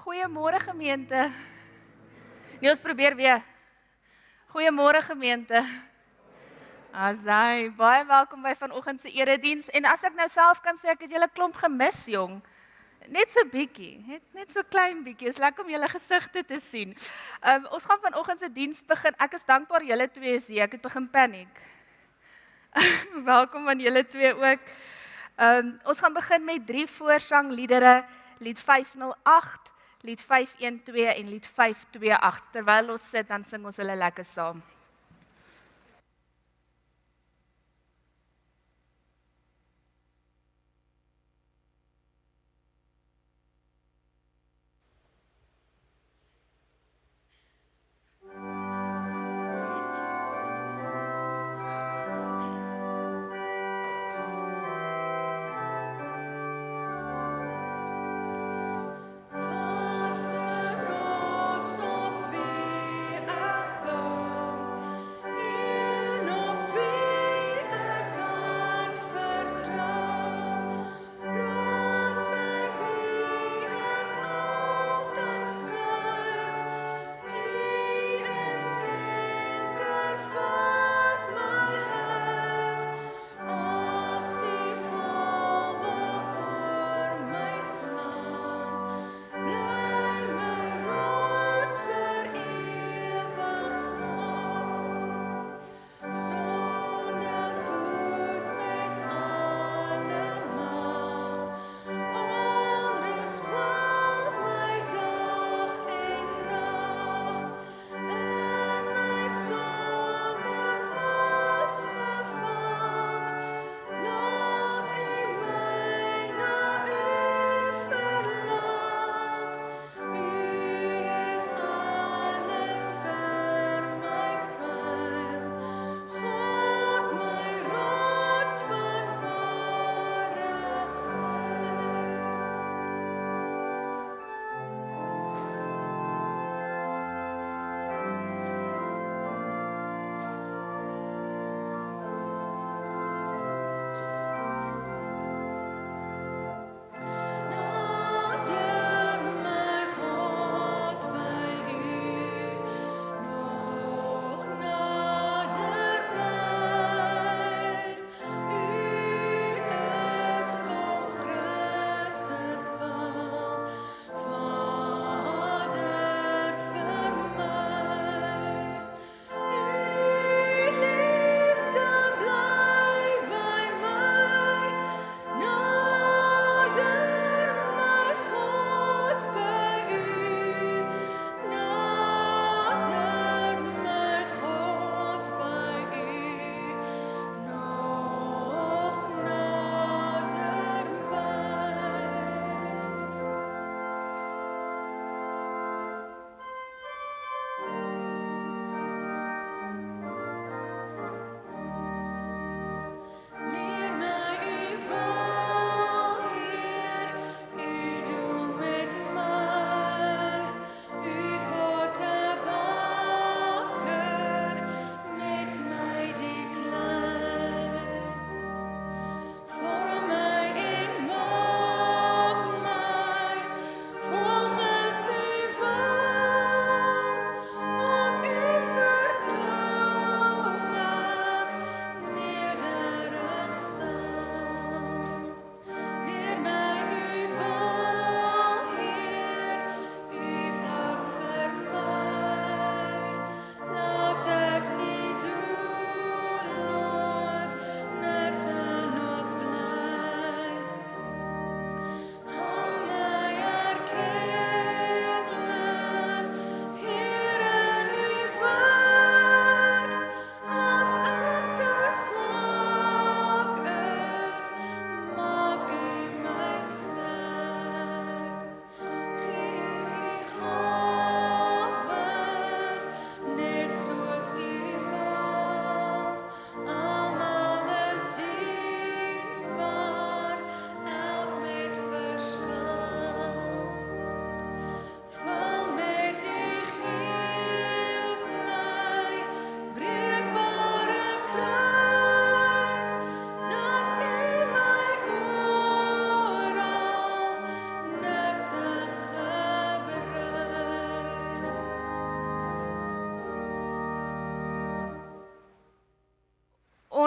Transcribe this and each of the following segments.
Goeiemôre gemeente. Nee, ons probeer weer. Goeiemôre gemeente. Asai, baie welkom by vanoggend se erediens. En as ek nou self kan sê, ek het julle klomp gemis, jong. Net so bietjie, net so klein bietjie. Is lekker om julle gesigte te sien. Ons gaan vanoggend se diens begin. Ek is dankbaar julle twee is hier. Ek het begin paniek. Welkom aan julle twee ook. Ons gaan begin met 3 voorsangliedere, lied 508, lied 512 en lied 528. Terwyl ons sit, dan sing ons hulle lekker saam. Vaste rots op wie ek bou,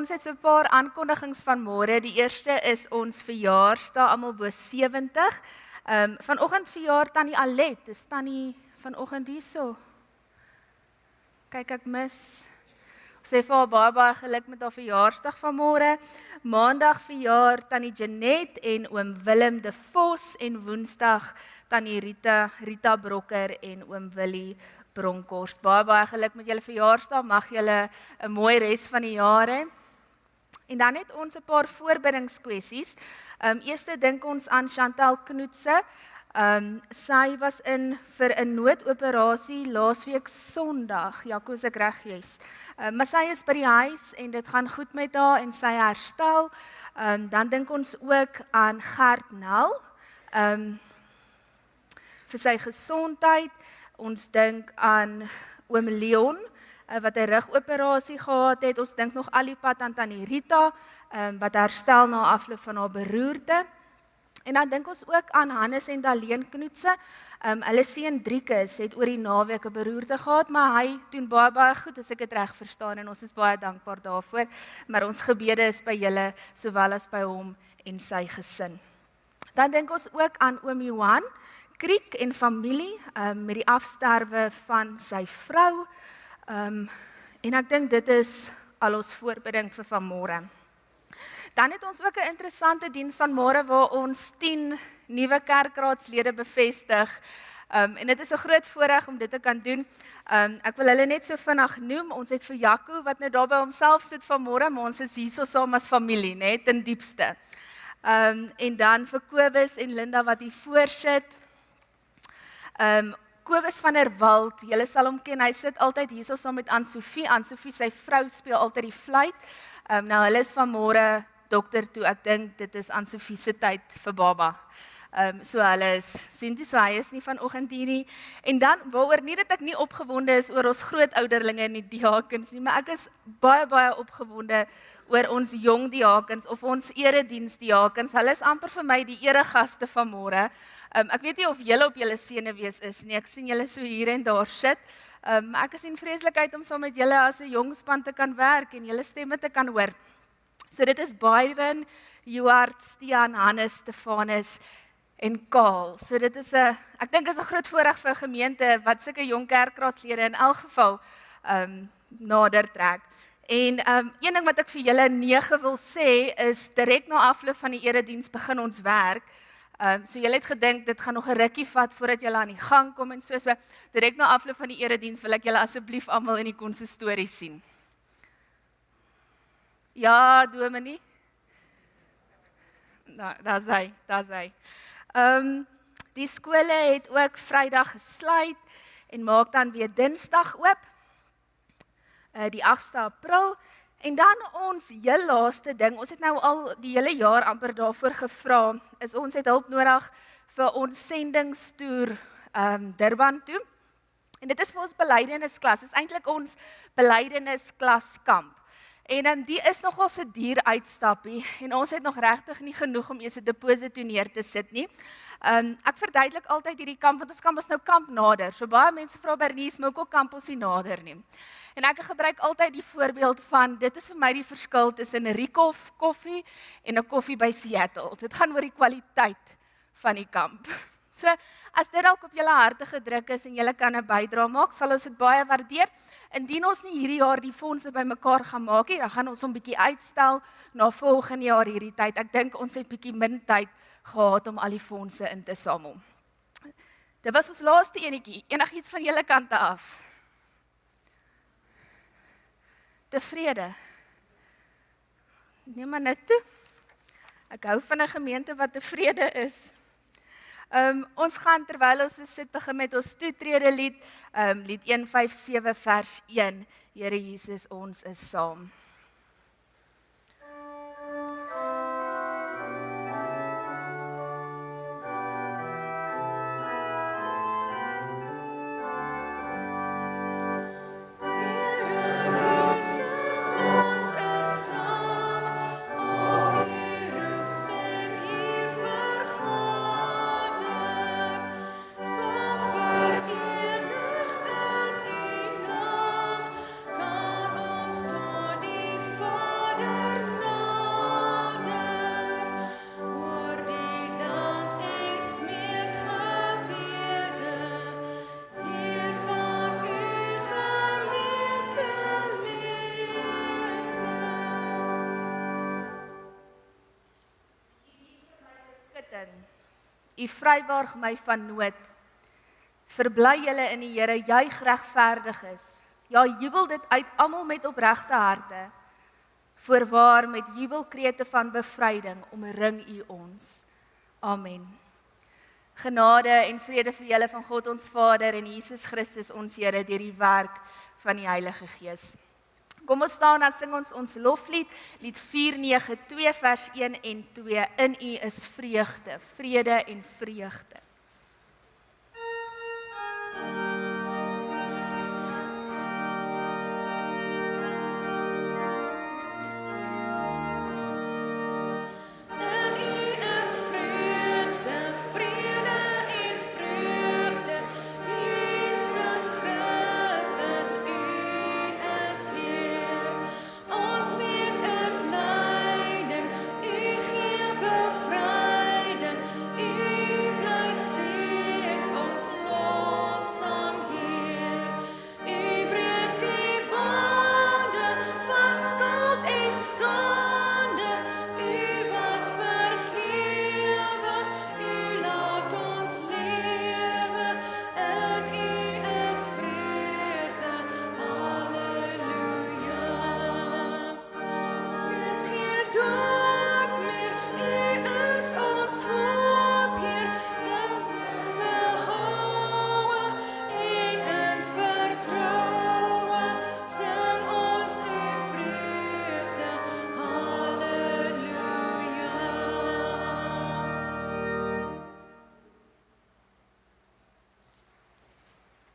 Ons het so 'n paar aankondigings van môre. Die eerste is ons verjaarsdag, almal bo 70. Vanoggend verjaar Tannie Alet. Is Tannie vanoggend hierso? Kyk, ek mis. Sê vir haar baie geluk met haar verjaarsdag van môre. Maandag verjaar Tannie Janet en oom Willem de Vos en Woensdag Tannie Rita Brokker en oom Willie Bronkhorst. Baie geluk met julle verjaarsdag. Mag julle 'n mooi res van die jaar hê. En dan het ons 'n paar voorbindingskwessies. Eerste dink ons aan Chantal Knoetse. Sy was in vir 'n noodoperasie laasweek Sondag. Jaco, as ek reg is. Maar sy is by die huis en dit gaan goed met haar en sy herstel. Dan dink ons ook aan Gert Nel. Vir sy gesondheid. Ons dink aan oom Leon wat 'n rugoperasie gehad het. Ons dink nog al die pad aan Tannie Rita wat herstel na afloop van haar beroerte. En dan dink ons ook aan Hannes en Daleen Knoetse. Hulle seun Driekus het oor die naweek 'n beroerte gehad, maar hy doen baie goed as ek dit reg verstaan en ons is baie dankbaar daarvoor. Maar ons gebede is by julle sowel as by hom en sy gesin. Dan dink ons ook aan oom Johan Kriek en familie met die afsterwe van sy vrou. En ek dink dit is al ons voorbeding vir vanmôre. Dan het ons ook 'n interessante diens van môre waar ons 10 nuwe kerkraadslede bevestig. En dit is 'n groot voorreg om dit te kan doen. Ek wil hulle net so vinnig noem. Ons het vir Jaco wat nou daar by homself sit vanmôre, maar ons is hierso saam as familie, net in diepste. En dan vir Kobus en Linda wat hier voorsit. Kobus van der Walt, julle sal hom ken, hy sit altyd hierso saam met Anne-Sophie. Anne-Sophie, sy vrou, speel altyd die fluit. Nou hulle is vanmôre dokter toe, ek dink dit is Anne-Sophie se tyd vir baba. So hulle is, sien jy, so hy is nie vanoggend hier nie. En dan, waaroor nie dat ek nie opgewonde is oor ons grootouderlinge en die diakens nie, maar ek is baie opgewonde oor ons jong diakens of ons erediensdiakens. Hulle is amper vir my die eregaste vanmôre. Ek weet nie of julle op julle senuwees is nie, ek sien julle so hier en daar sit. Ek is in vreeslik uit om saam met julle as 'n jong span te kan werk en julle stemme te kan hoor. So dit is Byron, Juart, Stian, Hannes, Stefanus en Kaal. So dit is ek dink is 'n groot voorreg vir 'n gemeente wat sulke jong kerkraadslede in elk geval nader trek. En een ding wat ek vir julle 9 wil sê is direk na afloop van die erediens begin ons werk. So julle het gedink dit gaan nog 'n rukkie vat voordat julle aan die gang kom en so direk na afloop van die erediens wil ek julle asseblief almal in die konsistorie sien. Ja, Dominee. Nou, daar's hy. Die skole het ook Vrydag gesluit en maak dan weer Dinsdag oop. Die 8 April. En dan ons heel laaste ding, ons het nou al die hele jaar amper daarvoor gevra, is ons het hulp nodig vir ons sendingstoer Durban toe. En dit is vir ons belydennisklas, dit is eintlik ons belydennisklaskamp. En die is nogal 'n duur uitstappie en ons het nog regtig nie genoeg om eers 'n deposito neer te sit nie. Ek verduidelik altyd hierdie kamp, want ons kamp is nou kamp nader. So baie mense vra Bernice, maar ook kamp ons nie nader nie. En ek gebruik altyd die voorbeeld van, dit is vir my die verskil tussen 'n Riekoff koffie en 'n koffie by Seattle. Dit gaan oor die kwaliteit van die kamp. So, as dit dalk op julle harte gedruk is en julle kan 'n bydrae maak, sal ons dit baie waardeer. Indien ons nie hierdie jaar die fondse bymekaar gaan maak nie, dan gaan ons hom bietjie uitstel na volgende jaar hierdie tyd. Ek dink ons het bietjie min tyd gehad om al die fondse in te samel. Dit was ons laaste enetjie. Enigiets van julle kante af? Tevrede? Neem maar net toe. Ek hou van 'n gemeente wat tevrede is. Ons gaan terwyl ons sit begin met ons toetrede lied, lied 157 vers 1. Here Jesus, ons is saam. beskutting. U vrywaar my van nood. Verbly julle in die Here, juig regverdiges. Ja, jubel dit uit almal met opregte harte. Voorwaar met jubelkrete van bevryding omring u ons. Amen. Genade en vrede vir julle van God ons Vader en Jesus Christus ons Here deur die werk van die Heilige Gees. Kom ons staan en sing ons loflied, lied 492 vers 1 en 2. In u is vreugde, vrede en vreugde.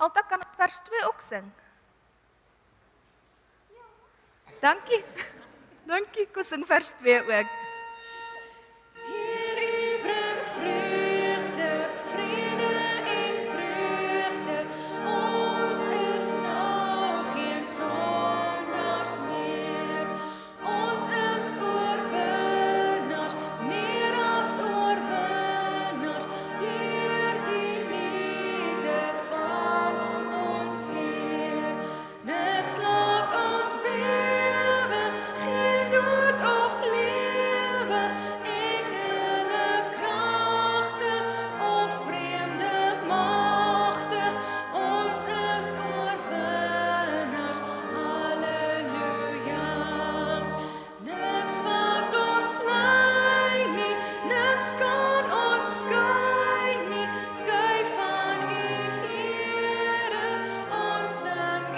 Alta kan ons vers 2 ook sing. Dankie. Dankie, ek sing vers 2 ook. Heer, u bring vreugde, vrede en vreugde. Ons is nou geen sondaars meer. Ons is oorwinnaars, meer as oorwinnaars, deur die liefde van ons Heer. Niks laat ons bewe, geen dood of lewe, engele kragte of vreemde magte. Ons is oorwinnaars, halleluja. Niks wat ons lei nie, niks kan ons skei nie, skei van u Here. Ons sing u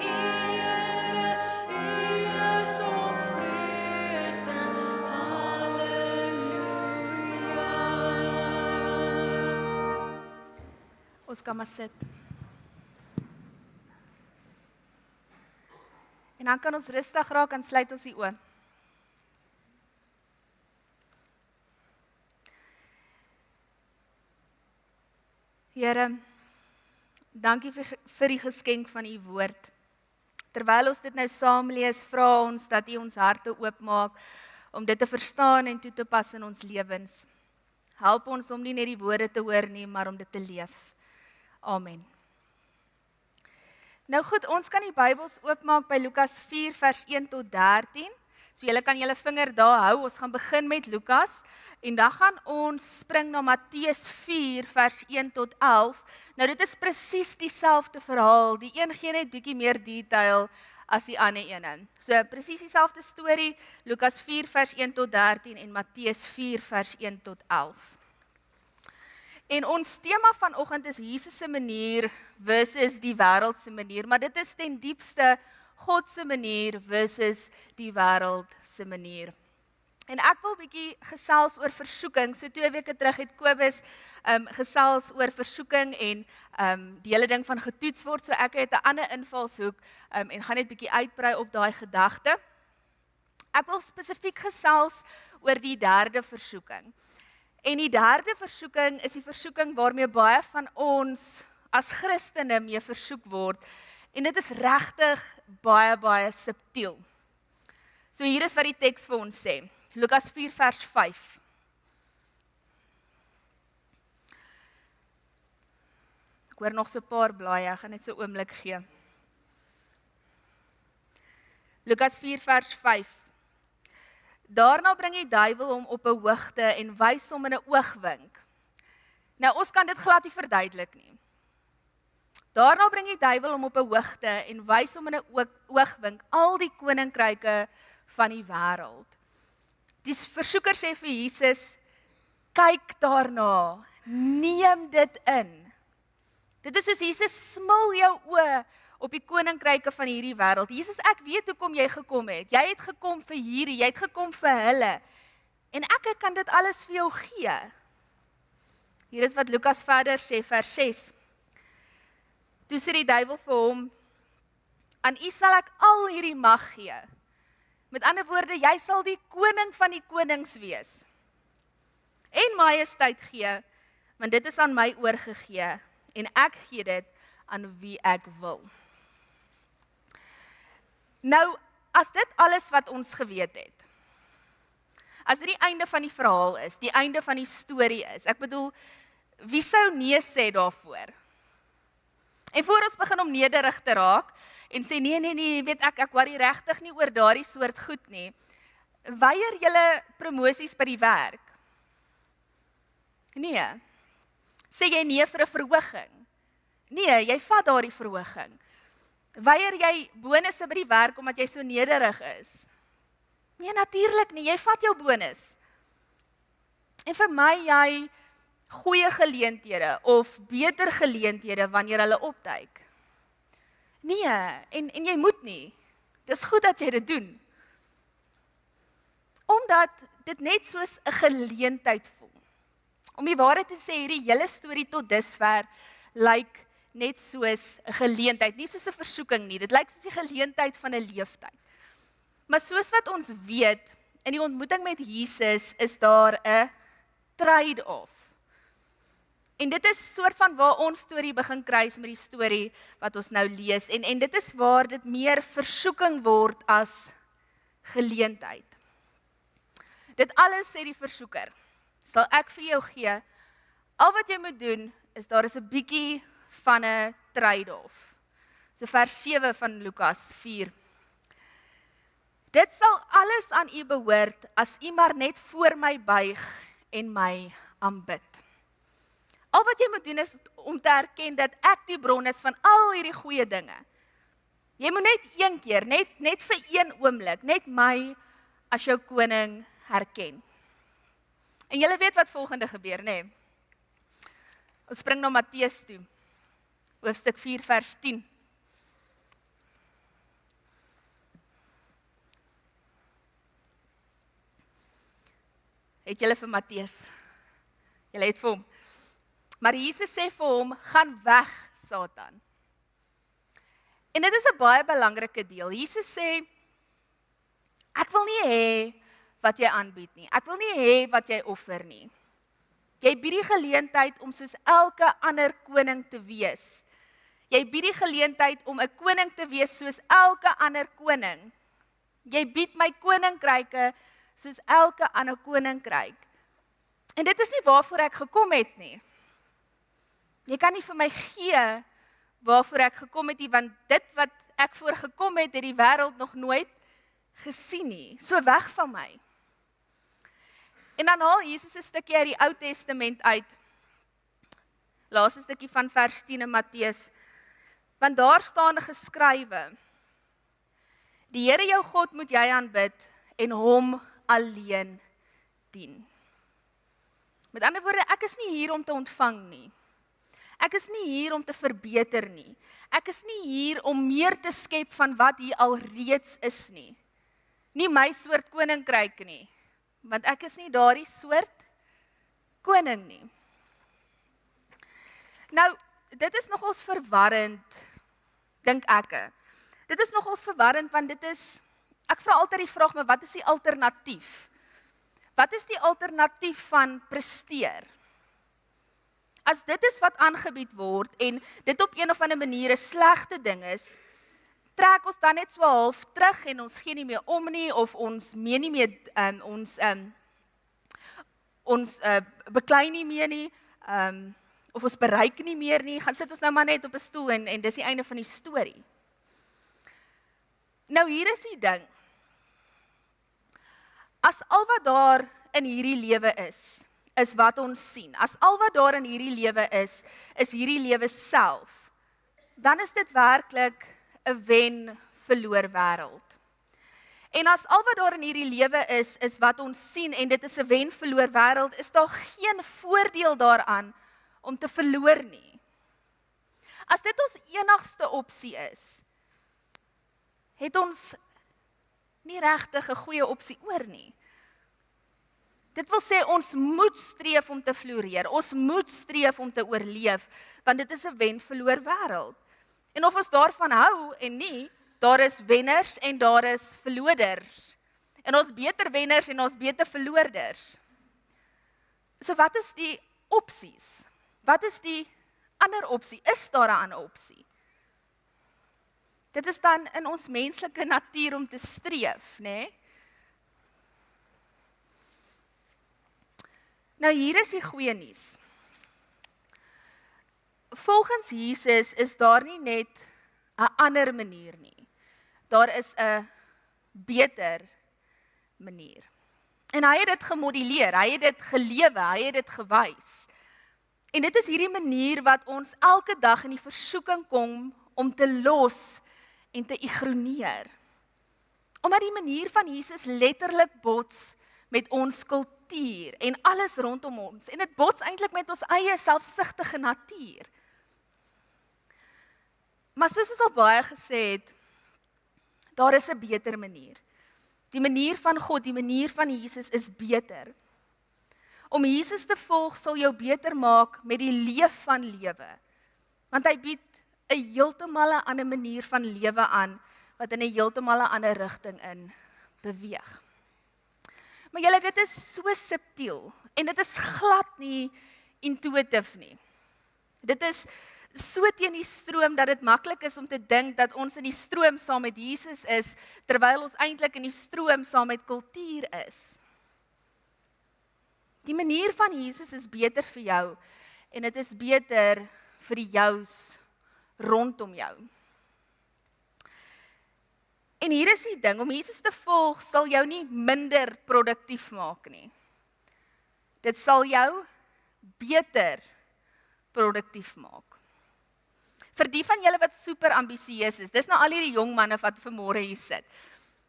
ere, u is ons vreugde, halleluja. Ons kan maar sit. En dan kan ons rustig raak en sluit ons die oë. Here, dankie vir die geskenk van u woord. Terwyl ons dit nou saam lees, vra ons dat u ons harte oopmaak om dit te verstaan en toe te pas in ons lewens. Help ons om nie net die woorde te hoor nie, maar om dit te leef. Amen. Nou goed, ons kan die Bybels oopmaak by Lukas 4 vers 1 tot 13. So julle kan julle vinger daar hou. Ons gaan begin met Lukas en dan gaan ons spring na Matteus 4 vers 1 tot 11. Nou dit is presies dieselfde verhaal. Die een gee net bietjie meer detail as die ander ene. So presies dieselfde storie, Lukas 4 vers 1 tot 13 en Matteus 4 vers 1 tot 11. En ons tema vanoggend is Jesus se manier versus die wêreld se manier, maar dit is ten diepste God se manier versus die wêreld se manier. En ek wil bietjie gesels oor versoeking. So 2 weke terug het Kobus gesels oor versoeking en die hele ding van getoets word. So ek het 'n ander invalshoek en gaan net bietjie uitbrei op daai gedagte. Ek wil spesifiek gesels oor die derde versoeking. En die derde versoeking is die versoeking waarmee baie van ons as Christene mee versoek word. En dit is regtig baie subtiel. So hier is wat die teks vir ons sê. Lukas 4 vers 5. Ek hoor nog so 'n paar blaaie, ek gaan net so 'n oomblik gee. Lukas 4 vers 5. Daarna bring die duiwel hom op 'n hoogte en wys hom in 'n oogwink. Nou ons kan dit glad nie verduidelik nie. Daarna bring die duiwel hom op 'n hoogte en wys hom in 'n oogwink al die koninkryke van die wêreld. Die versoeker sê vir Jesus, kyk daarna, neem dit in. Dit is soos Jesus smil jou oë op die koninkryke van hierdie wêreld. Jesus, ek weet hoekom jy gekom het. Jy het gekom vir hierdie, jy het gekom vir hulle. En ek kan dit alles vir jou gee. Hier is wat Lukas verder sê, vers 6. Toe sê die duiwel vir hom, aan u sal ek al hierdie mag gee. Met ander woorde, jy sal die koning van die konings wees. En majesteit gee, want dit is aan my oorgegee, en ek gee dit aan wie ek wil. Nou, as dit alles wat ons geweet het, as dit die einde van die verhaal is, die einde van die storie is, ek bedoel, wie sou nee sê daarvoor? En voor ons begin om nederig te raak, en sê nee, weet ek worry regtig nie oor daardie soort goed nie, weier julle promosies by die werk? Nee. Sê jy nee vir 'n verhoging? Nee, jy vat daardie verhoging. Weier jy bonusse by die werk omdat jy so nederig is? Nee, natuurlik nie, jy vat jou bonus. En vir my, jy goeie geleenthede of beter geleenthede wanneer hulle opduik. Nee, en jy moet nie. Dis goed dat jy dit doen. Omdat dit net soos 'n geleentheid voel. Om die waarheid te sê, hierdie hele storie tot dusver lyk net soos 'n geleentheid, nie soos 'n versoeking nie. Dit lyk soos die geleentheid van 'n leeftyd. Maar soos wat ons weet, in die ontmoeting met Jesus is daar 'n trade-off. En dit is soort van waar ons storie begin kruis met die storie wat ons nou lees. En dit is waar dit meer versoeking word as geleentheid. Dit alles sê die versoeker, sal ek vir jou gee. Al wat jy moet doen, is daar is 'n bietjie van 'n trade-off. So vers 7 van Lukas 4. Dit sal alles aan u behoort, as u maar net voor my buig en my aanbid. Al wat jy moet doen is om te erken dat ek die bron is van al hierdie goeie dinge. Jy moet net een keer, net vir een oomblik, net my as jou koning herken. En julle weet wat volgende gebeur, nê? Ons spring na Matteus toe. Hoofstuk 4 vers 10. Het julle vir Matteus? Julle het vir hom. Maar Jesus sê vir hom, gaan weg, Satan. En dit is 'n baie belangrike deel. Jesus sê, ek wil nie hê wat jy aanbied nie. Ek wil nie hê wat jy offer nie. Jy bied die geleentheid om soos elke ander koning te wees. Jy bied die geleentheid om 'n koning te wees soos elke ander koning. Jy bied my koninkryke soos elke ander koninkryk. En dit is nie waarvoor ek gekom het nie. Jy kan nie vir my gee waarvoor ek gekom het nie, want dit wat ek voor gekom het die wêreld nog nooit gesien nie. So weg van my. En dan haal Jesus 'n stukkie uit die Ou Testament uit. Laaste stukkie van vers 10 in Matteus. Want daar staan geskrywe: Die Here jou God moet jy aanbid en hom alleen dien. Met ander woorde, ek is nie hier om te ontvang nie. Ek is nie hier om te verbeter nie. Ek is nie hier om meer te skep van wat hier al reeds is nie. Nie my soort koninkryk nie, want ek is nie daardie soort koning nie. Nou, dit is nogals verwarrend, dink ek. Dit is nogals verwarrend, want dit is, ek vra altyd die vraag, maar wat is die alternatief? Wat is die alternatief van presteer? As dit is wat aangebied word, en dit op een of ander manier 'n slegte ding is, trek ons dan net so half terug, en ons gee nie meer om nie, of ons meen nie meer, ons beklei nie meer nie, of ons bereik nie meer nie, gaan sit ons nou maar net op 'n stoel, en dis die einde van die storie. Nou hier is die ding. As al wat daar in hierdie lewe is wat ons sien. As al wat daar in hierdie lewe is hierdie lewe self, dan is dit werklik 'n wen-verloor wêreld. En as al wat daar in hierdie lewe is wat ons sien en dit is 'n wen-verloor wêreld, is daar geen voordeel daaraan om te verloor nie. As dit ons enigste opsie is, het ons nie regtig 'n goeie opsie oor nie. Dit wil sê ons moet streef om te floreer, ons moet streef om te oorleef, want dit is 'n wen-verloor wêreld. En of ons daarvan hou en nie, daar is wenners en daar is verloders. En ons beter wenners en ons beter verloorders. So wat is die opsies? Wat is die ander opsie? Is daar 'n ander opsie? Dit is dan in ons menslike natuur om te streef, né? Nou hier is die goeie nuus. Volgens Jesus is daar nie net 'n ander manier nie. Daar is 'n beter manier. En hy het dit gemodelleer, hy het dit gelewe, hy het dit gewys. En dit is hierdie manier wat ons elke dag in die versoeking kom om te los en te ignoreer. Omdat die manier van Jesus letterlik bots met ons kultuur en alles rondom ons. En dit bots eintlik met ons eie selfsugtige natuur. Maar soos ons al baie gesê het, daar is 'n beter manier. Die manier van God, die manier van Jesus is beter. Om Jesus te volg sal jou beter maak met die leef van lewe. Want hy bied 'n heeltemal 'n ander manier van lewe aan, wat in 'n heeltemal 'n ander rigting in beweeg. Maar julle, dit is so subtiel, en dit is glad nie intuïtief nie. Dit is so teen die stroom, dat dit maklik is om te dink dat ons in die stroom saam met Jesus is, terwyl ons eintlik in die stroom saam met kultuur is. Die manier van Jesus is beter vir jou, en dit is beter vir die jous rondom jou. En hier is die ding, om Jesus te volg sal jou nie minder produktief maak nie. Dit sal jou beter produktief maak. Vir die van julle wat super ambisieus is, dis nou al hierdie jong manne wat vanmôre hier sit.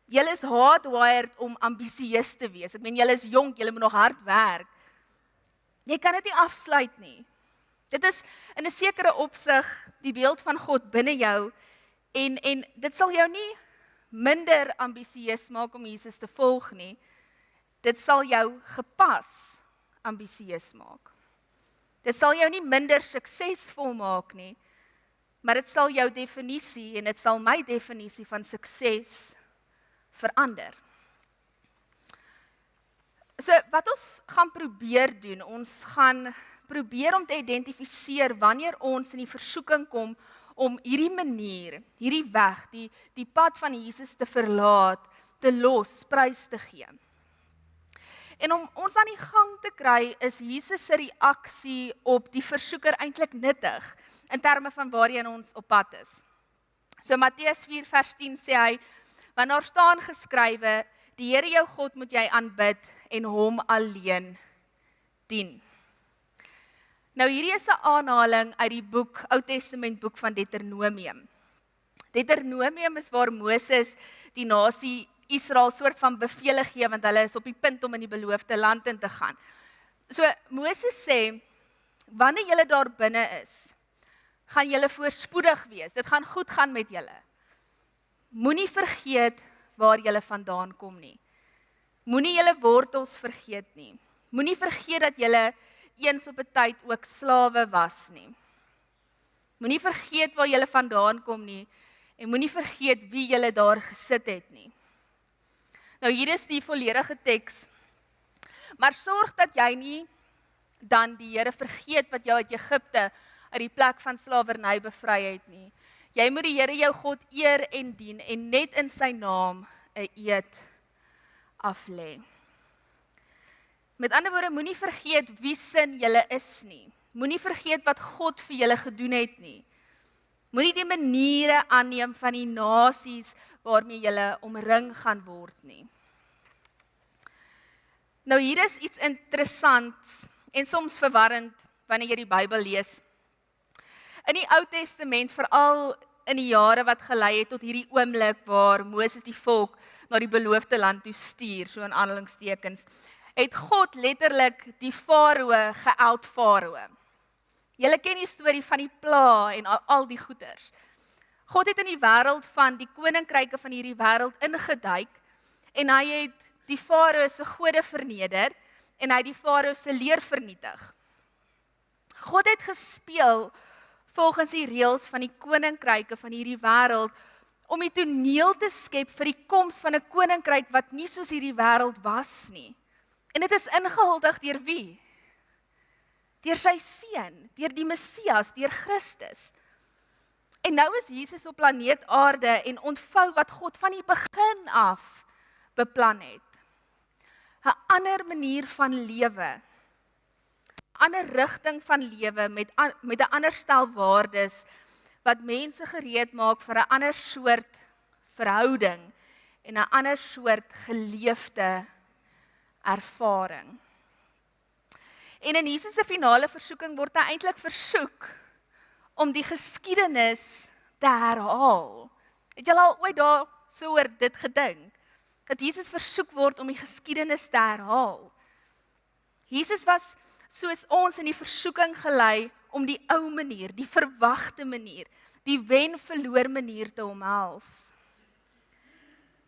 Julle is hardwired om ambisieus te wees. Ek meen, julle is jonk, julle moet nog hard werk. Jy kan dit nie afsluit nie. Dit is in 'n sekere opsig die beeld van God binne jou, en dit sal jou nie minder ambisieus maak om Jesus te volg nie. Dit sal jou gepas ambisieus maak. Dit sal jou nie minder suksesvol maak nie, maar dit sal jou definisie en dit sal my definisie van sukses verander. So wat ons gaan probeer doen, ons gaan probeer om te identifiseer wanneer ons in die versoeking kom om hierdie manier, hierdie weg, die pad van Jesus te verlaat, te los, prys te gee. En om ons aan die gang te kry, is Jesus se reaksie op die versoeker eintlik nuttig, in terme van waarheen ons op pad is. So Matteus 4 vers 10 sê hy, want daar staan geskrywe, die Here jou God moet jy aanbid en hom alleen dien. Nou hierdie is 'n aanhaling uit die boek, Ou Testament boek van Deuteronomium. Deuteronomium is waar Moses die nasie Israel soort van bevele gee, want hulle is op die punt om in die beloofde land in te gaan. So Moses sê, wanneer julle daar binne is, gaan julle voorspoedig wees, dit gaan goed gaan met julle. Moenie vergeet waar julle vandaan kom nie. Moenie julle wortels vergeet nie. Moenie vergeet dat julle eens op 'n tyd ook slawe was nie. Moenie vergeet waar julle vandaan kom nie, en moenie vergeet wie julle daar gesit het nie. Nou hier is die volledige teks, maar sorg dat jy nie dan die Here vergeet wat jou uit Egipte, uit die plek van slawerny bevry het nie. Jy moet die Here jou God eer en dien, en net in sy naam 'n eed aflê. Met ander woorde, moenie vergeet wie sin julle is nie. Moenie vergeet wat God vir julle gedoen het nie. Moenie die maniere aanneem van die nasies waarmee julle omring gaan word nie. Nou hier is iets interessants en soms verwarrend wanneer jy die Bybel lees. In die Ou Testament, veral in die jare wat gelei het tot hierdie oomblik waar Moses die volk na die beloofde land toe stuur, so in aanhalingstekens, het God letterlik die farao geout farao. Julle ken die storie van die pla en al die goeters. God het in die wêreld van die koninkryke van hierdie wêreld ingeduik en hy het die farao se gode verneder en hy het die farao se leer vernietig. God het gespeel volgens die reëls van die koninkryke van hierdie wêreld om die toneel te skep vir die koms van 'n koninkryk wat nie soos hierdie wêreld was nie. En dit is ingehuldig deur wie? Deur sy seun, deur die Messias, deur Christus. En nou is Jesus op planeet Aarde en ontvou wat God van die begin af beplan het. 'n Ander manier van lewe. 'n Ander rigting van lewe met 'n ander stel waardes wat mense gereed maak vir 'n ander soort verhouding en 'n ander soort geleefde ervaring. En in Jesus se finale versoeking word hy eintlik versoek om die geskiedenis te herhaal. Het julle al ooit daar so oor dit gedink? Dat Jesus versoek word om die geskiedenis te herhaal. Jesus was soos ons in die versoeking gelei om die ou manier, die verwagte manier, die wen-verloor manier te omhels.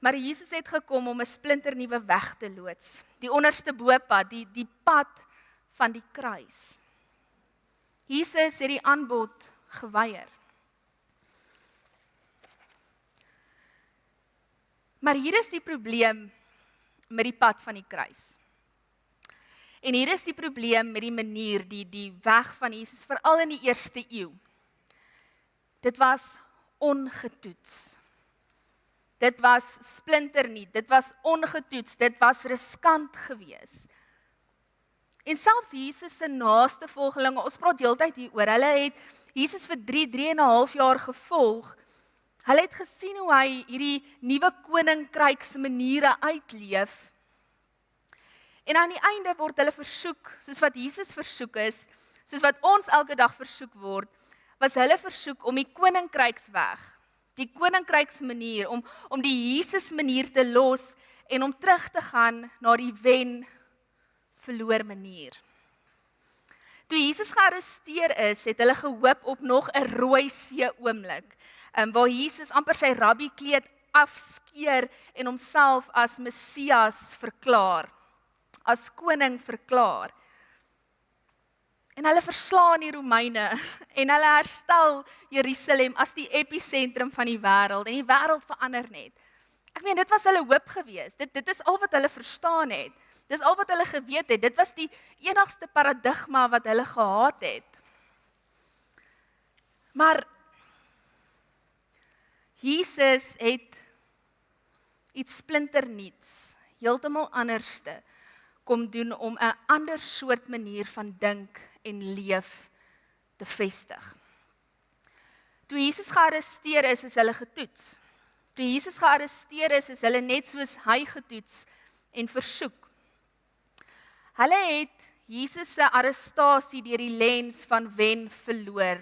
Maar Jesus het gekom om 'n splinternuwe weg te loods, die onderste bopad, die pad van die kruis. Jesus het die aanbod geweier. Maar hier is die probleem met die pad van die kruis. En hier is die probleem met die manier, die weg van Jesus, veral in die eerste eeu. Dit was ongetoets. Dit was splinternuut, dit was ongetoets, dit was riskant geweest. En selfs Jesus se naaste volgelinge, ons praat deeltyd hieroor, hulle het Jesus vir 3,5 jaar gevolg. Hulle het gesien hoe hy hierdie nuwe koninkryks maniere uitleef. En aan die einde word hulle versoek, soos wat Jesus versoek is, soos wat ons elke dag versoek word, was hulle versoek om die koninkryksweg, die koninkryksmanier, om die Jesus manier te los en om terug te gaan na die wen-verloor manier. Toe Jesus gearresteer is, het hulle gehoop op nog 'n rooi see oomblik, waar Jesus amper sy rabbikleed afskeer en homself as Messias verklaar, as koning verklaar. En hulle verslaan die Romeine en hulle herstel Jerusalem as die episentrum van die wêreld en die wêreld verander net. Ek meen, dit was hulle hoop geweest. Dit is al wat hulle verstaan het. Dis al wat hulle geweet het. Dit was die enigste paradigma wat hulle gehad het. Maar Jesus het iets splinternuuts, heeltemal anderste, kom doen om 'n ander soort manier van dink en leef te vestig. Toe Jesus gearresteer is hulle getoets. Toe Jesus gearresteer is hulle net soos hy getoets en versoek. Hulle het Jesus se arrestasie deur die lens van wen-verloor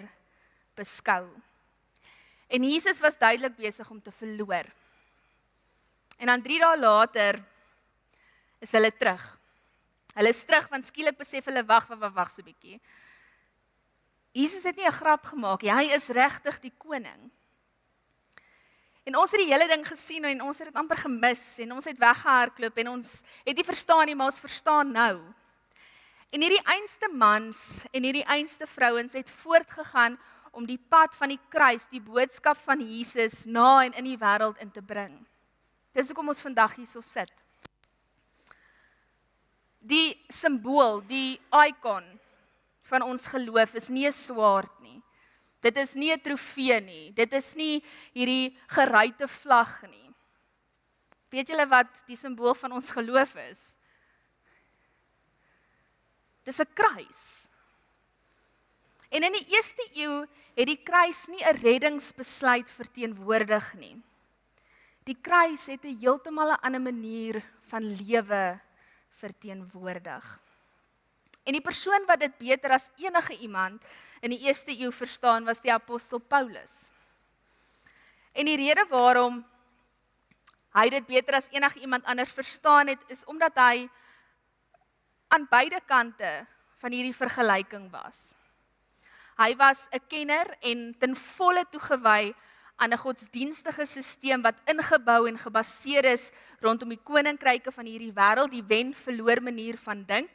beskou. En Jesus was duidelik besig om te verloor. En dan 3 dae later is hulle terug. Hulle is terug, want skielik besef hulle, wag so 'n bietjie. Jesus het nie 'n grap gemaak nie, hy is regtig die koning. En ons het die hele ding gesien en ons het dit amper gemis en ons het weggehardloop en ons het nie verstaan nie, maar ons verstaan nou. En hierdie einste mans en hierdie einste vrouens het voortgegaan om die pad van die kruis, die boodskap van Jesus na en in die wêreld in te bring. Dis hoekom ons vandag hierso sit. Die simbool, die icon van ons geloof is nie 'n swaard nie. Dit is nie 'n trofee nie. Dit is nie hierdie geruite vlag nie. Weet julle wat die simbool van ons geloof is? Dis 'n kruis. En in die eerste eeu het die kruis nie 'n reddingsbesluit verteenwoordig nie. Die kruis het 'n heeltemal 'n ander manier van lewe verteenwoordig. En die persoon wat dit beter as enige iemand in die eerste eeu verstaan, was die apostel Paulus. En die rede waarom hy dit beter as enige iemand anders verstaan het, is omdat hy aan beide kante van hierdie vergelyking was. Hy was 'n kenner en ten volle toegewy aan 'n godsdienstige stelsel wat ingebou en gebaseer is rondom die koninkryke van hierdie wêreld, die wen-verloor manier van dink.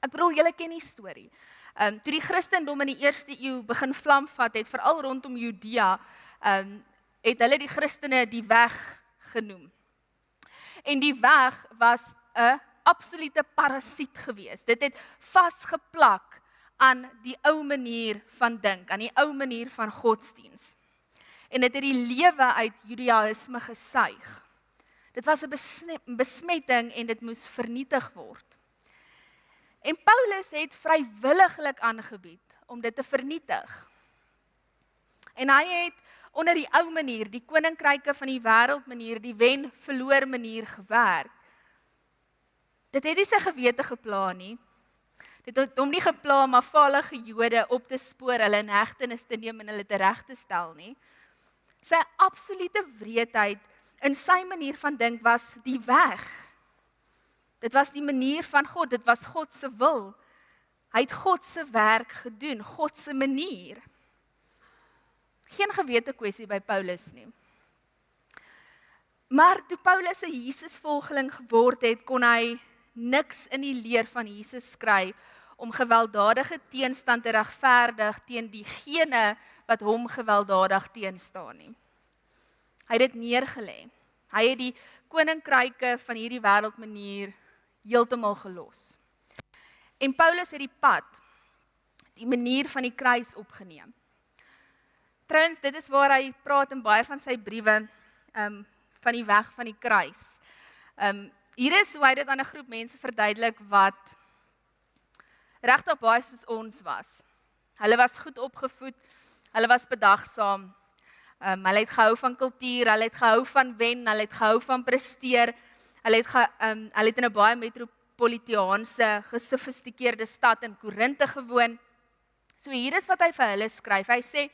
Ek bedoel, julle ken die storie. Toe die Christendom in die eerste eeu begin vlamvat het, veral rondom Judea, het hulle die Christene die weg genoem. En die weg was 'n absolute parasiet geweest. Dit het vasgeplak aan die ou manier van dink, aan die ou manier van godsdiens. En dit het die lewe uit Judaïsme gesuig. Dit was 'n besmetting en dit moes vernietig word. En Paulus het vrywilliglik aangebied om dit te vernietig. En hy het onder die ou manier, die koninkryke van die wêreld manier, die wen-verloor manier gewerk. Dit het nie sy gewete gepla nie. Dit het hom nie gepla om afvallige Jode op te spoor, hulle in hegtenis te neem en hulle reg te stel nie. Sy absolute wreedheid in sy manier van dink was die weg. Dit was die manier van God, dit was God se wil. Hy het God se werk gedoen, God se manier. Geen gewete kwessie by Paulus nie. Maar toe Paulus 'n Jesus-volgeling geword het, kon hy niks in die leer van Jesus skry om gewelddadige teenstand te regverdig teen diegene wat hom gewelddadig teenstaan nie. Hy het dit neergelê. Hy het die koninkryke van hierdie wêreldmanier heeltemal gelos. En Paulus het die pad, die manier van die kruis opgeneem. Trouwens, dit is waar hy praat in baie van sy briewe van die weg van die kruis. Hier is hoe hy dit aan 'n groep mense verduidelik wat regtig baie soos ons was. Hulle was goed opgevoed, hulle was bedagsaam, hulle het gehou van kultuur, hulle het gehou van wen, hulle het gehou van presteer, hulle het in 'n baie metropolitaanse, gesofistikeerde stad in Korinthe gewoon. So hier is wat hy vir hulle skryf. Hy sê,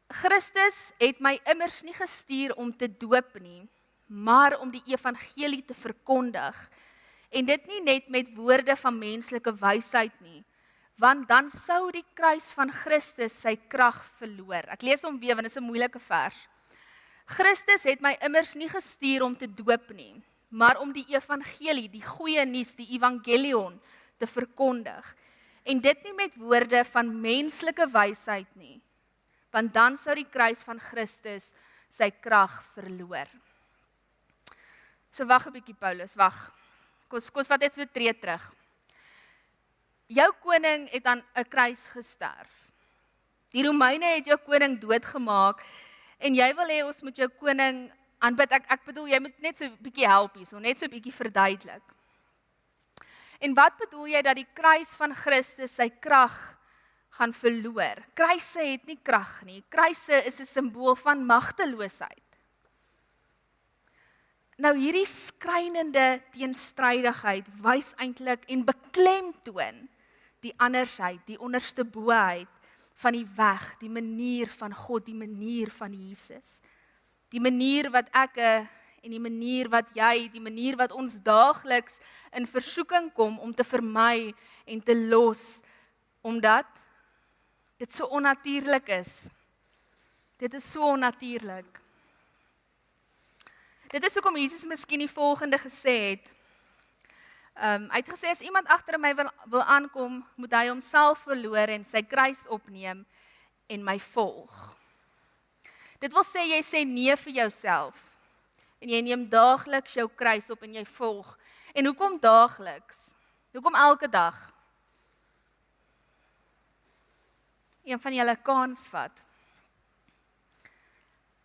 Christus het my immers nie gestuur om te doop nie, maar om die evangelie te verkondig. En dit nie net met woorde van menslike wysheid nie, want dan sou die kruis van Christus sy krag verloor. Ek lees hom weer, want dit is 'n moeilike vers. Christus het my immers nie gestuur om te doop nie, maar om die evangelie, die goeie nuus, die evangelion te verkondig. En dit nie met woorde van menslike wysheid nie, want dan sou die kruis van Christus sy krag verloor. So wag 'n bietjie Paulus, wag. Kos wat net so tree terug. Jou koning het aan 'n kruis gesterf. Die Romeine het jou koning doodgemaak en jy wil hê ons moet jou koning aanbid. Ek bedoel jy moet net so 'n bietjie help hier, so net so 'n bietjie verduidelik. En wat bedoel jy dat die kruis van Christus sy krag gaan verloor? Kruise het nie krag nie. Kruise is 'n simbool van magteloosheid. Nou hierdie skrynende teenstrydigheid wys eintlik en beklemtoon die andersheid, die onderste boheid van die weg, die manier van God, die manier van Jesus. Die manier wat ek en die manier wat jy, die manier wat ons daagliks in versoeking kom om te vermy en te los, omdat dit so onnatuurlik is. Dit is so onnatuurlik. Dit is hoekom Jesus miskien die volgende gesê het. Hy het gesê, as iemand agter my wil aankom, moet hy homself verloor en sy kruis opneem en my volg. Dit wil sê, jy sê nee vir jouself. En jy neem daagliks jou kruis op en jy volg. En hoekom daagliks? Hoekom elke dag? Een van julle kans vat.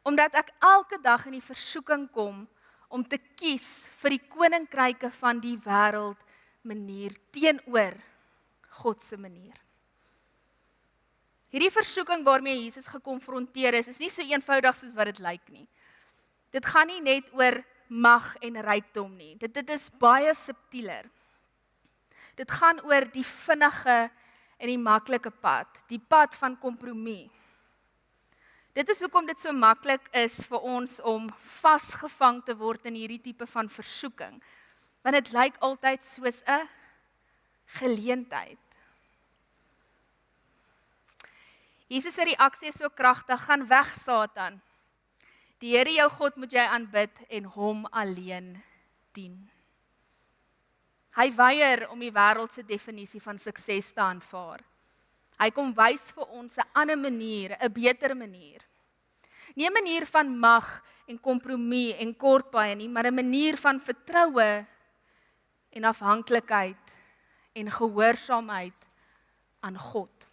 Omdat ek elke dag in die versoeking kom om te kies vir die koninkryke van die wêreld manier teenoor God se manier. Hierdie versoeking waarmee Jesus gekonfronteer is nie so eenvoudig soos wat dit lyk nie. Dit gaan nie net oor mag en rykdom nie. Dit is baie subtieler. Dit gaan oor die vinnige en die maklike pad, die pad van kompromie. Dit is hoekom dit so maklik is vir ons om vasgevang te word in hierdie tipe van versoeking, want dit lyk altyd soos 'n geleentheid. Jesus se reaksie is so kragtig, gaan weg Satan. Die Here jou God moet jy aanbid en hom alleen dien. Hy weier om die wêreld se definisie van sukses te aanvaar. Hy kom wys vir ons 'n ander manier, 'n beter manier. Nie 'n manier van mag en kompromie en kortpaaie nie, maar 'n manier van vertroue en afhanklikheid en gehoorsaamheid aan God.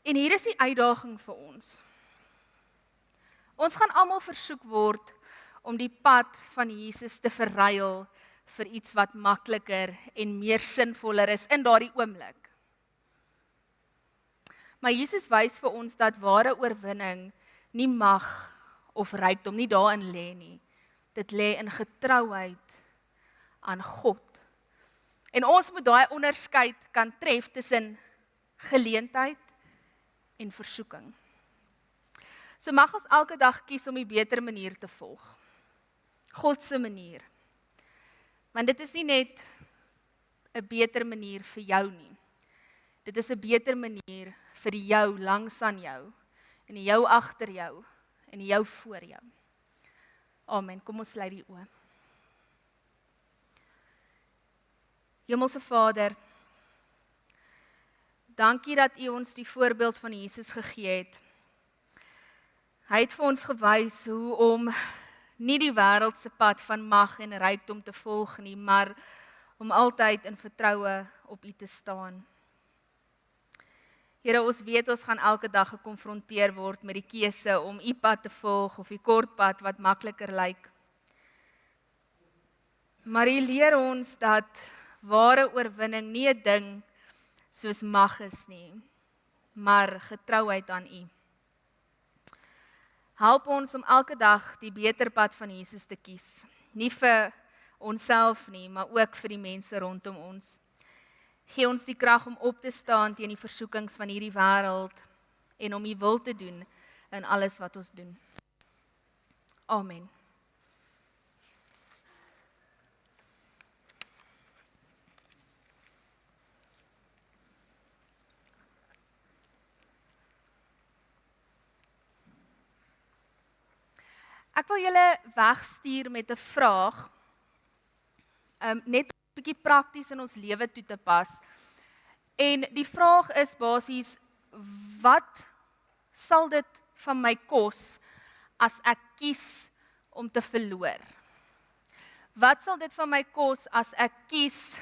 En hier is die uitdaging vir ons. Ons gaan almal versoek word om die pad van Jesus te verruil vir iets wat makliker en meer sinvoller is in daardie oomblik. Maar Jesus wys vir ons dat ware oorwinning nie mag of rykdom nie daarin lê nie. Dit lê in getrouheid aan God. En ons moet daai onderskeid kan tref tussen geleentheid en versoeking. So mag ons elke dag kies om 'n beter manier te volg. God se manier. Want dit is nie net 'n beter manier vir jou nie. Dit is 'n beter manier vir jou langs aan jou, en jou agter jou, en jou voor jou. Amen. Kom ons sluit die oë. Hemelse Vader, dankie dat U ons die voorbeeld van Jesus gegee het. Hy het vir ons gewys hoe om nie die wêreldse pad van mag en rykdom te volg nie, maar om altyd in vertroue op U te staan. Here, ons weet ons gaan elke dag gekonfronteer word met die keuse om U pad te volg of die kort pad wat makliker lyk. Maar U leer ons dat ware oorwinning nie 'n ding soos mag is nie, maar getrouheid aan U. Help ons om elke dag die beter pad van Jesus te kies. Nie vir onsself nie, maar ook vir die mense rondom ons. Gee ons die krag om op te staan teen die versoekings van hierdie wêreld en om U wil te doen in alles wat ons doen. Amen. Ek wil julle wegstuur met 'n vraag, net 'n bietjie prakties in ons lewe toe te pas. En die vraag is basies, wat sal dit van my kos as ek kies om te verloor? Wat sal dit van my kos as ek kies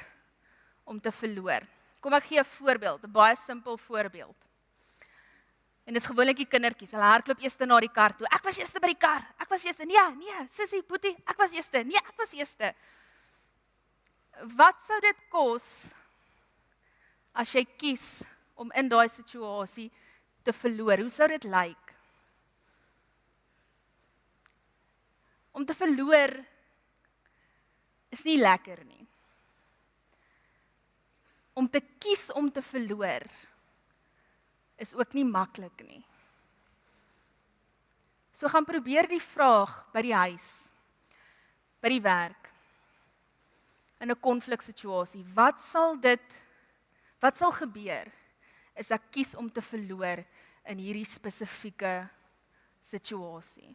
om te verloor? Kom ek gee 'n voorbeeld, 'n baie simpel voorbeeld. En dis gewoonlik die kindertjies, hulle hardloop eers na die kar toe. Ek was eers by die kar. Ek was eers. Nee, sussie, boetie, ek was eers. Nee, ek was eers. Wat sou dit kos as jy kies om in daai situasie te verloor? Hoe sou dit lyk? Om te verloor is nie lekker nie. Om te kies om te verloor is ook nie maklik nie. So gaan probeer die vraag by die huis, by die werk, in 'n konfliksituasie. Wat sal gebeur as ek kies om te verloor in hierdie spesifieke situasie?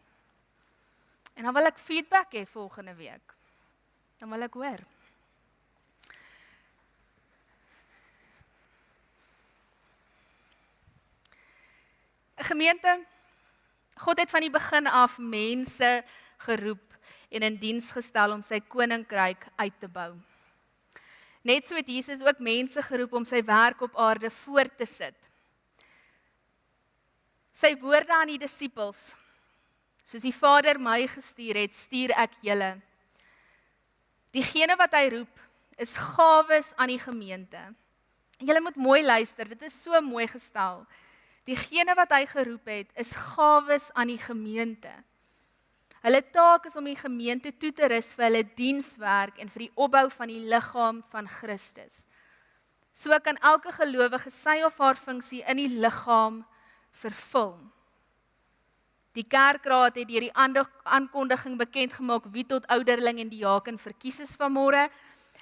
En dan wil ek feedback hê volgende week. Dan wil ek hoor. Gemeente, God het van die begin af mense geroep en in diens gestel om sy koninkryk uit te bou. Net so het Jesus ook mense geroep om sy werk op aarde voort te sit. Sy woorde aan die disippels, soos die Vader my gestuur het, stuur ek julle. Diegene wat hy roep, is gawes aan die gemeente. Julle moet mooi luister, dit is so mooi gestel. Diegene wat hy geroep het, is gawes aan die gemeente. Hulle taak is om die gemeente toe te rus vir hulle dienswerk en vir die opbou van die liggaam van Christus. So kan elke gelowige sy of haar funksie in die liggaam vervul. Die kerkraad het deur die aankondiging bekend gemaak wie tot ouderling en diaken verkies is vanmôre.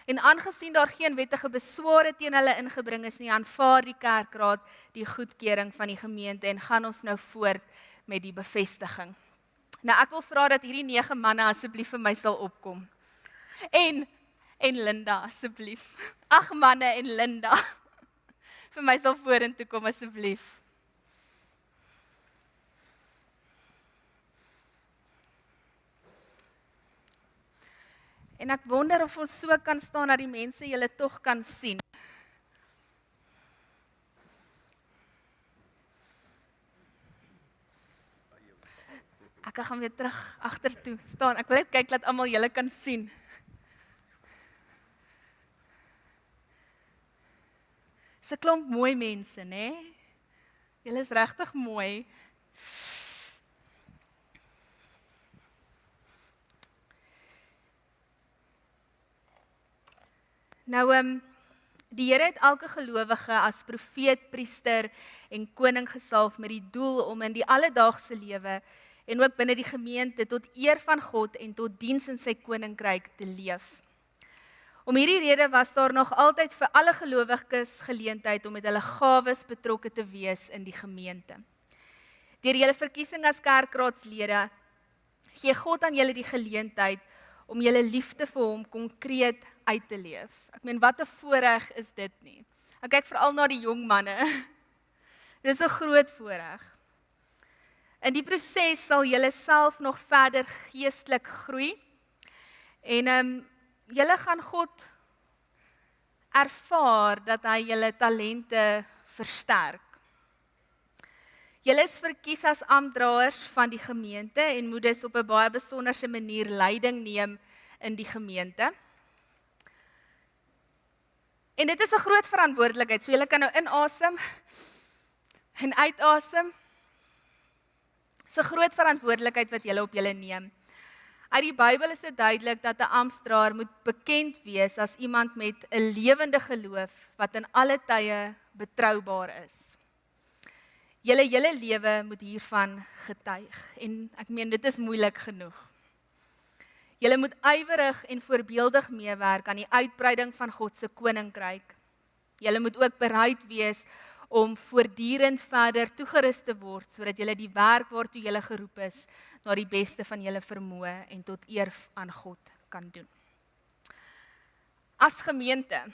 En aangesien daar geen wettige besware teen hulle ingebring is nie, aanvaar die kerkraad die goedkeuring van die gemeente en gaan ons nou voort met die bevestiging. Nou ek wil vra dat hierdie 9 manne asseblief vir my sal opkom. En Linda asseblief. 8 manne en Linda. Vir my sal vorentoe kom asseblief. En ek wonder of ons so kan staan dat die mense julle tog kan sien. Ek gaan weer terug agtertoe staan. Ek wil net kyk dat almal julle kan sien. Dis 'n klomp mooi mense, né? Julle is regtig mooi. Nou, die Here het elke gelowige as profeet, priester en koning gesalf met die doel om in die alledaagse lewe en ook binne die gemeente tot eer van God en tot diens in sy koninkryk te leef. Om hierdie rede was daar nog altyd vir alle gelowiges geleentheid om met hulle gawes betrokke te wees in die gemeente. Deur julle verkiesing as kerkraadslede gee God aan julle die geleentheid om julle liefde vir hom konkreet uit te leef. Ek meen, wat 'n voorreg is dit nie. Ek kyk veral na die jong manne. Dit is 'n groot voorreg. In die proses sal julle self nog verder geestelik groei en julle gaan God ervaar dat hy julle talente versterk. Julle is verkies as amptdraers van die gemeente en moet dus op 'n baie besonderse manier leiding neem in die gemeente. En dit is 'n groot verantwoordelikheid, so julle kan nou inasem en uitasem. Dit is 'n groot verantwoordelikheid wat julle op julle neem. Uit die Bybel is dit duidelik dat 'n amptdraer moet bekend wees as iemand met 'n lewende geloof wat in alle tye betroubaar is. Julle hele lewe moet hiervan getuig en ek meen dit is moeilik genoeg. Julle moet ywerig en voorbeeldig meewerk aan die uitbreiding van God se koninkryk. Julle moet ook bereid wees om voortdurend verder toegerus te word sodat julle die werk waartoe julle geroep is na die beste van julle vermoë en tot eer aan God kan doen. As gemeente,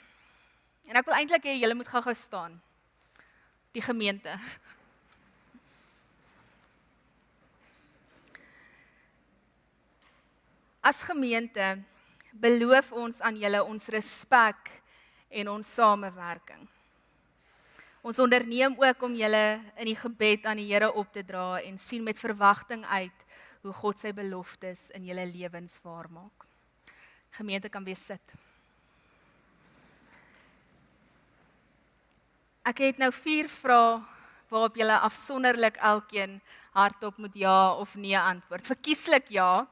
en ek wil eintlik hê julle moet gou-gou staan. Die gemeente. As gemeente beloof ons aan julle ons respek en ons samewerking. Ons onderneem ook om julle in die gebed aan die Here op te dra en sien met verwagting uit hoe God sy beloftes in julle lewens waarmaak. Gemeente kan weer sit. Ek het nou 4 vrae waarop julle afsonderlik elkeen hardop moet ja of nee antwoord. Verkieslik ja,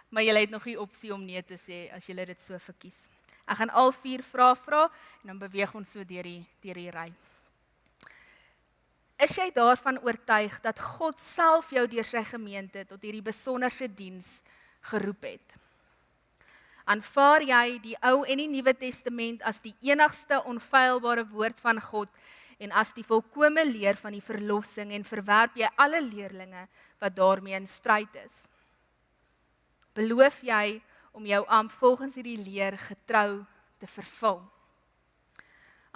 maar julle het nog die opsie om nee te sê as julle dit so verkies. Ek gaan al 4 vrae vra en dan beweeg ons so deur die ry. Is jy daarvan oortuig dat God self jou deur sy gemeente tot hierdie besonderse diens geroep het? Aanvaar jy die Ou en die Nuwe Testament as die enigste onfeilbare woord van God en as die volkome leer van die verlossing en verwerp jy alle leerlinge wat daarmee in stryd is? Beloof jy om jou ampt volgens hierdie leer getrou te vervul?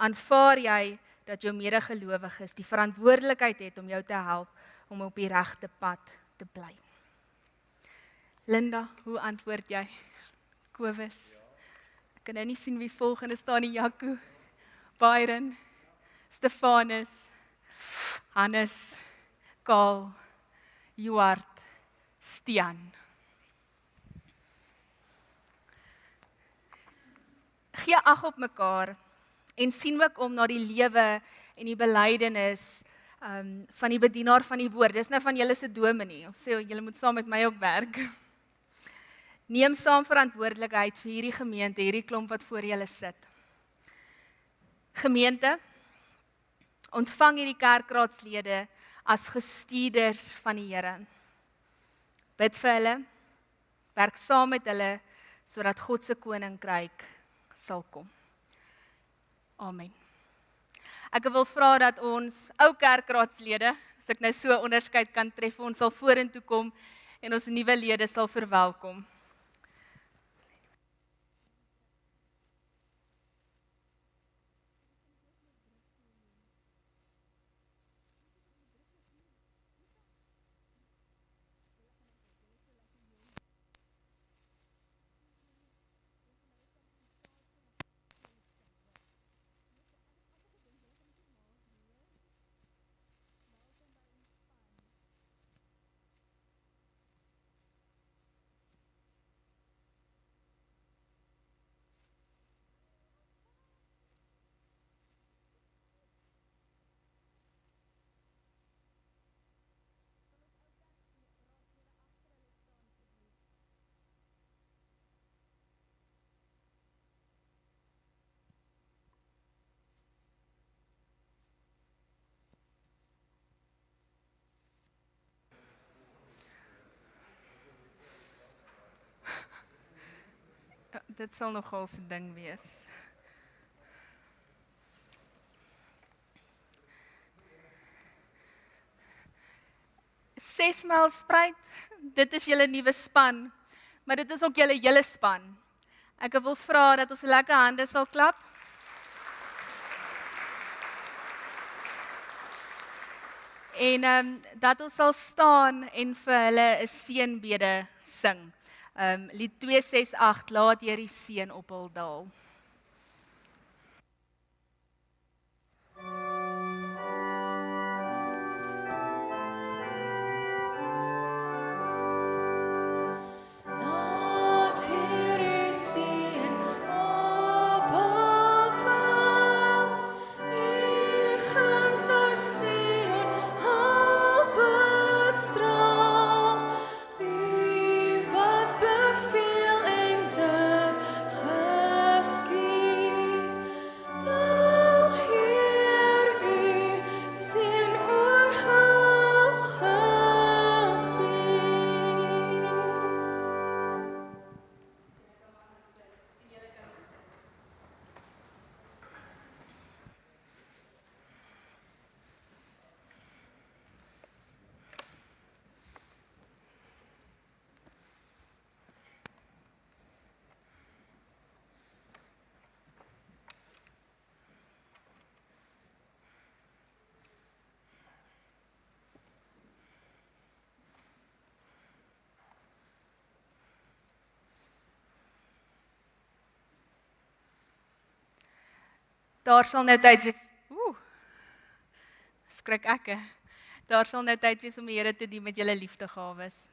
Aanvaar jy dat jou medegelowiges die verantwoordelikheid het om jou te help om op die regte pad te bly? Linda, hoe antwoord jy? Kobus? Ek kan nou nie sien wie volgende staan nie. Jaco, Byron, Stefanus, Hannes, Karl, Juart, Stian. Gee ag op mekaar en sien ook om na die lewe en die belydenis van die bedienaar van die woord. Dis nou van julle se dominee. Ons sê julle moet saam met my ook werk. Neem saam verantwoordelikheid vir hierdie gemeente, hierdie klomp wat voor julle sit. Gemeente, ontvang hierdie kerkraadslede as gestuurders van die Here. Bid vir hulle, werk saam met hulle, sodat God se koninkryk sal kom. Amen. Ek wil vra dat ons ou kerkraadslede, as ek nou so onderskeid kan tref, ons sal vorentoe kom en ons nuwe lede sal verwelkom. Dit sal nogal 'n ding wees. Sesmylspruit, dit is julle nuwe span, maar dit is ook julle hele span. Ek wil vra dat ons lekker hande sal klap. En dat ons sal staan en vir hulle 'n seënbede sing. Lied 268, laat Here die seën op hul daal. Laat hierdie seën op hul daal, U guns uit Sion hul bestraal. U wat beveel en dit geskied, wil Heer U seën oor hul gebied. Daar sal nou tyd wees. Skrik ek. Daar sal nou tyd wees om die Here te dien met julle liefdegawes.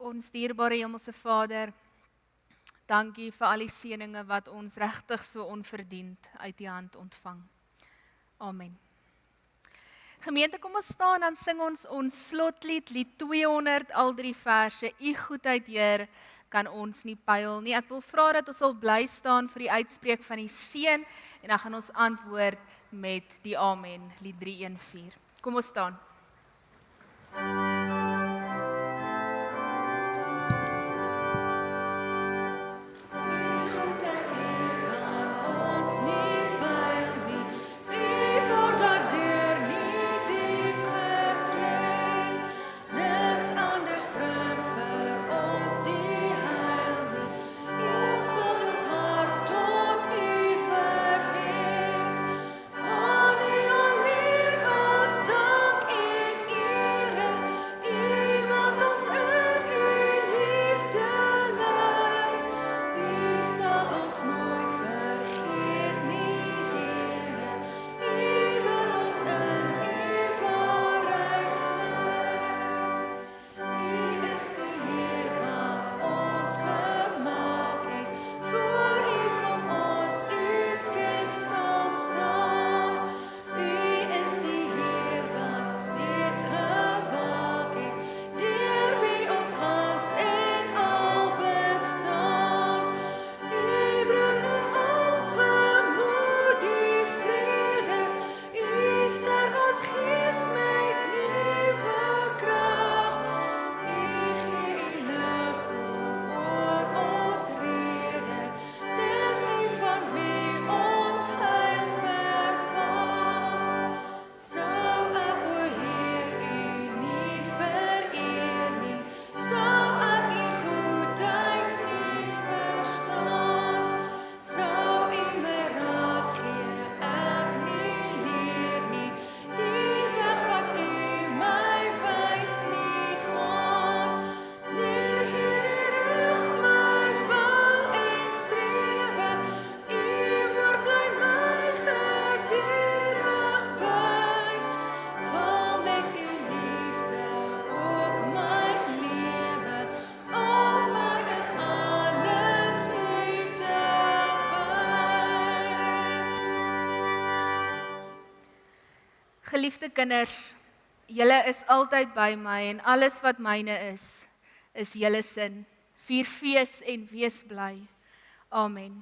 Ons dierbare Hemelse Vader, dankie vir al die seëninge wat ons regtig so onverdiend uit U hand ontvang. Amen. Gemeente, kom ons staan, dan sing ons slotlied, lied 200, al 3 verse. U goedheid, Heer, kan ons nie pyl nie. Ek wil vra dat ons sal bly staan vir die uitspreek van die seën en dan gaan ons antwoord met die Amen, lied 314. Kom ons staan. Geliefde kinders, julle is altyd by my en alles wat myne is julle sin. Vier fees en wees bly. Amen.